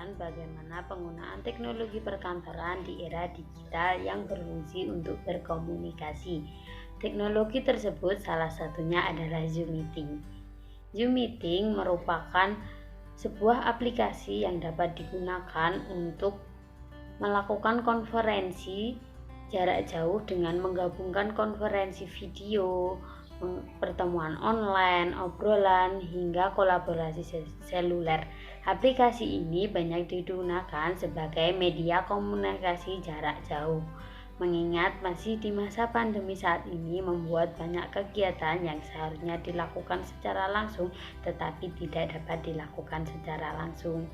menjelaskan bagaimana penggunaan teknologi perkantoran di era digital yang berfungsi untuk berkomunikasi. Teknologi tersebut salah satunya adalah Zoom Meeting. Zoom Meeting merupakan sebuah aplikasi yang dapat digunakan untuk melakukan konferensi jarak jauh dengan menggabungkan konferensi video, pertemuan online, obrolan, hingga kolaborasi seluler. Aplikasi ini banyak digunakan sebagai media komunikasi jarak jauh. Mengingat masih di masa pandemi saat ini membuat banyak kegiatan yang seharusnya dilakukan secara langsung tetapi tidak dapat dilakukan secara langsung.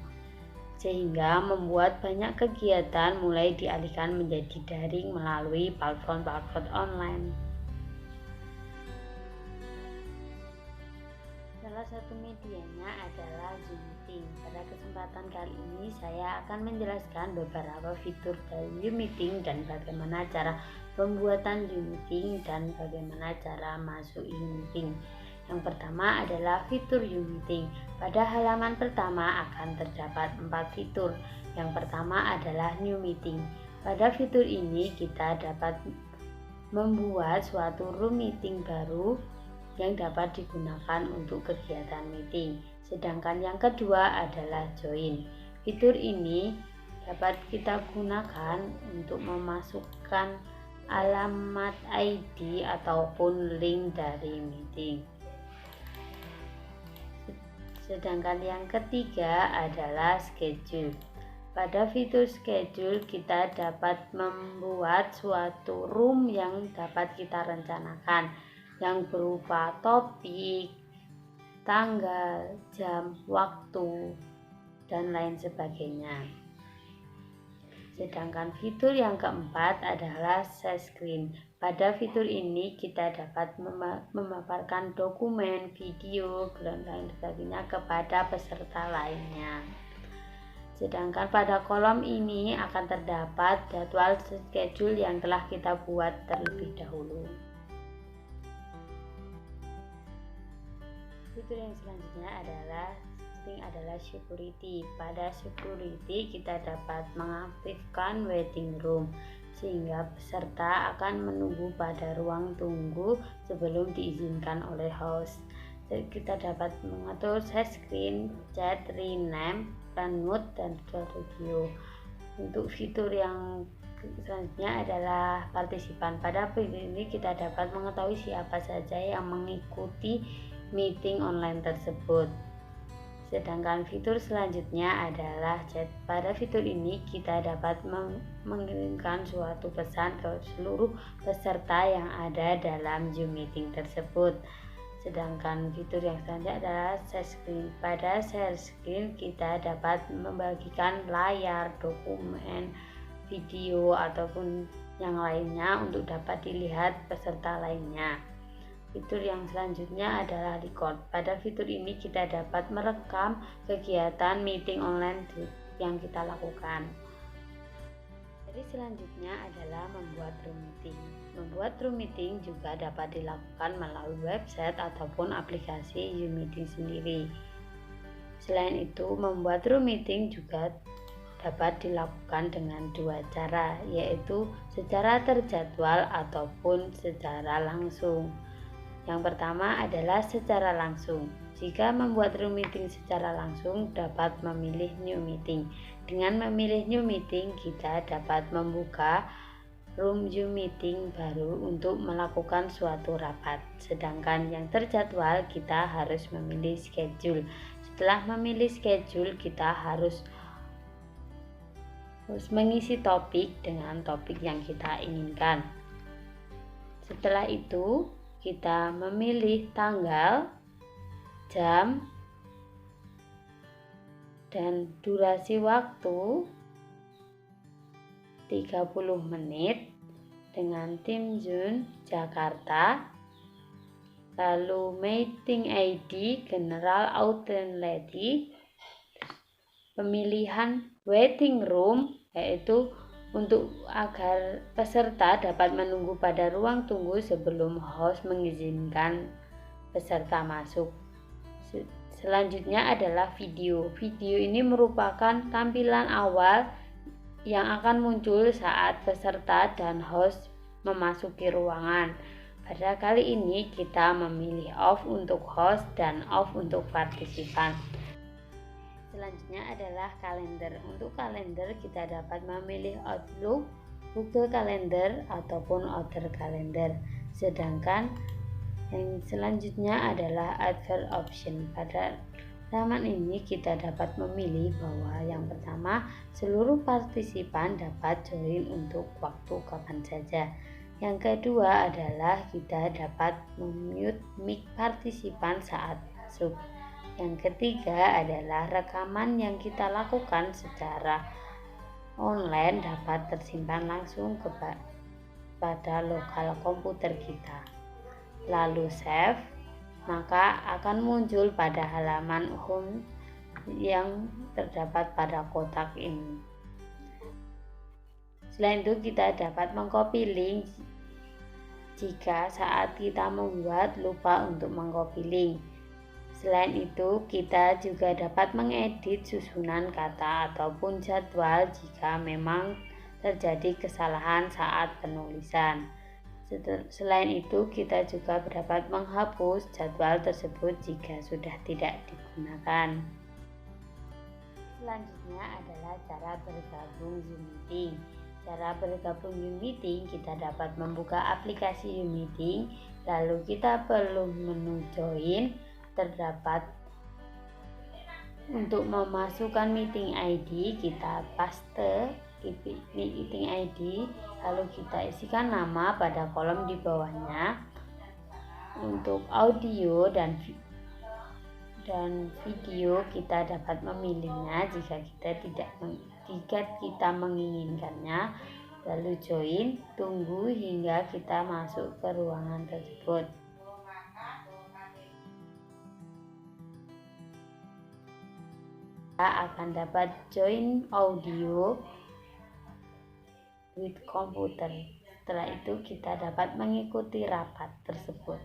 Sehingga membuat banyak kegiatan mulai dialihkan menjadi daring melalui platform-platform online. Salah satu medianya adalah Zoom Meeting. Pada kesempatan kali ini saya akan menjelaskan beberapa fitur dari Zoom Meeting dan bagaimana cara pembuatan Zoom Meeting dan bagaimana cara masuk Zoom Meeting. Yang pertama adalah fitur Zoom Meeting. Pada halaman pertama akan terdapat 4 fitur. Yang pertama adalah New Meeting. Pada fitur ini kita dapat membuat suatu room meeting baru yang dapat digunakan untuk kegiatan meeting. Sedangkan yang kedua adalah Join. Fitur ini dapat kita gunakan untuk memasukkan alamat ID ataupun link dari meeting. Sedangkan yang ketiga adalah Schedule. Pada fitur Schedule kita dapat membuat suatu room yang dapat kita rencanakan yang berupa topik, tanggal, jam, waktu, dan lain sebagainya. Sedangkan fitur yang keempat adalah Share Screen. Pada fitur ini kita dapat memaparkan dokumen, video, dan lain sebagainya kepada peserta lainnya. Sedangkan pada kolom ini akan terdapat jadwal schedule yang telah kita buat terlebih dahulu. Fitur yang selanjutnya adalah security. Pada security kita dapat mengaktifkan waiting room sehingga peserta akan menunggu pada ruang tunggu sebelum diizinkan oleh host. Kita dapat mengatur share screen, chat, rename, run mode, dan video. Untuk fitur yang selanjutnya adalah partisipan. Pada fitur ini kita dapat mengetahui siapa saja yang mengikuti meeting online tersebut. Sedangkan fitur selanjutnya adalah chat. Pada fitur ini kita dapat mengirimkan suatu pesan ke seluruh peserta yang ada dalam Zoom meeting tersebut. Sedangkan fitur yang selanjutnya adalah share screen. Pada share screen kita dapat membagikan layar, dokumen, video ataupun yang lainnya untuk dapat dilihat peserta lainnya. Fitur yang selanjutnya adalah record. Pada fitur ini kita dapat merekam kegiatan meeting online yang kita lakukan. Jadi selanjutnya adalah membuat room meeting. Membuat room meeting juga dapat dilakukan melalui website ataupun aplikasi Zoom Meeting sendiri. Selain itu, membuat room meeting juga dapat dilakukan dengan 2 cara, yaitu secara terjadwal ataupun secara langsung. Yang pertama adalah secara langsung. Jika membuat room meeting secara langsung, dapat memilih new meeting. Dengan memilih new meeting, kita dapat membuka room Zoom meeting baru untuk melakukan suatu rapat. Sedangkan yang terjadwal, kita harus memilih schedule. Setelah memilih schedule, kita harus mengisi topik dengan topik yang kita inginkan. Setelah itu, kita memilih tanggal, jam, dan durasi waktu 30 menit dengan tim Zoom Jakarta. Lalu meeting ID General Audience Lady. Pemilihan waiting room yaitu untuk agar peserta dapat menunggu pada ruang tunggu sebelum host mengizinkan peserta masuk. Selanjutnya adalah video. Video ini merupakan tampilan awal yang akan muncul saat peserta dan host memasuki ruangan. Pada kali ini kita memilih off untuk host dan off untuk partisipan. Selanjutnya adalah kalender. Untuk kalender kita dapat memilih Outlook, Google Calendar ataupun Other Calendar. Sedangkan yang selanjutnya adalah Advert Option. Pada halaman ini kita dapat memilih bahwa yang pertama, seluruh partisipan dapat join untuk waktu kapan saja. Yang kedua adalah kita dapat memute mic partisipan saat masuk. Yang ketiga adalah rekaman yang kita lakukan secara online dapat tersimpan langsung pada lokal komputer kita. Lalu save, maka akan muncul pada halaman home yang terdapat pada kotak ini. Selain itu kita dapat mengcopy link jika saat kita membuat lupa untuk mengcopy link. Selain itu, kita juga dapat mengedit susunan kata ataupun jadwal jika memang terjadi kesalahan saat penulisan. Selain itu, kita juga dapat menghapus jadwal tersebut jika sudah tidak digunakan. Selanjutnya adalah cara bergabung Zoom Meeting. Cara bergabung Zoom Meeting, kita dapat membuka aplikasi Zoom Meeting, lalu kita perlu menu Join. Terdapat untuk memasukkan meeting ID, kita paste meeting ID, lalu kita isikan nama pada kolom di bawahnya. Untuk audio dan video kita dapat memilihnya jika kita menginginkannya. Lalu join, tunggu hingga kita masuk ke ruangan tersebut. Kita akan dapat join audio with komputer. Setelah itu kita dapat mengikuti rapat tersebut.